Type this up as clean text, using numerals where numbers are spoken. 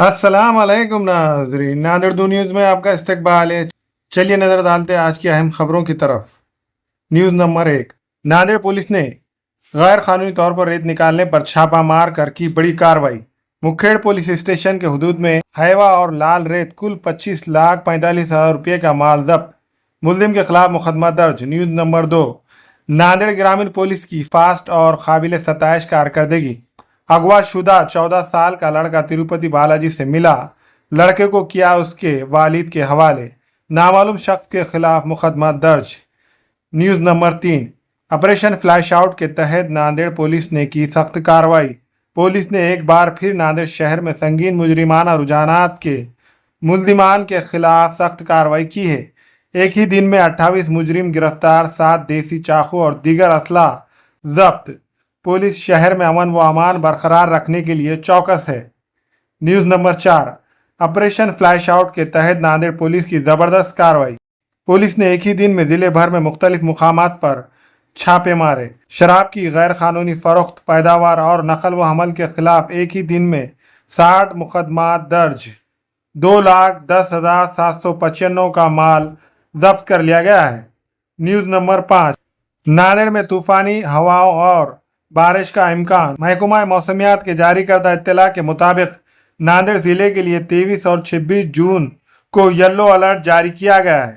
السلام علیکم ناظرین، نادر دو نیوز میں آپ کا استقبال ہے۔ چلیے نظر ڈالتے ہیں آج کی اہم خبروں کی طرف۔ نیوز نمبر 1، نادر پولیس نے غیر قانونی طور پر ریت نکالنے پر چھاپہ مار کر کی بڑی کارروائی۔ مکھیڑ پولیس اسٹیشن کے حدود میں ہیوا اور لال ریت کل 25,45,000 روپے کا مال ضبط، ملزم کے خلاف مقدمہ درج۔ News number 2، Nanded Gramin police کی فاسٹ اور قابل ستائش کارکردگی۔ اغوا شدہ 14 سال کا لڑکا تروپتی بالاجی سے ملا، لڑکے کو کیا اس کے والد کے حوالے، نامعلوم شخص کے خلاف مقدمہ درج۔ News number 3، operation flush out کے تحت ناندیڑ پولیس نے کی سخت کارروائی۔ پولیس نے ایک بار پھر ناندیڑ شہر میں سنگین مجرمانہ رجحانات کے ملزمان کے خلاف سخت کارروائی کی ہے۔ ایک ہی دن میں 28 مجرم گرفتار، 7 دیسی چاقو اور دیگر اسلحہ ضبط۔ پولیس شہر میں امن و امان برقرار رکھنے کے لیے چوکس ہے۔ News number 4، operation flush out کے تحت ناندیڑ پولیس کی زبردست کارروائی۔ پولیس نے ایک ہی دن میں ضلع بھر میں مختلف مقامات پر چھاپے مارے۔ شراب کی غیر قانونی فروخت، پیداوار اور نقل و حمل کے خلاف ایک ہی دن میں 60 مقدمات درج، 2,10,795 کا مال ضبط کر لیا گیا ہے۔ نیوز نمبر 5، ناندیڑ میں طوفانی ہواؤں اور بارش کا امکان۔ محکمہ موسمیات کے جاری کردہ اطلاع کے مطابق ناندیڑ ضلع کے لیے 23 اور 26 جون کو یلو الرٹ جاری کیا گیا ہے۔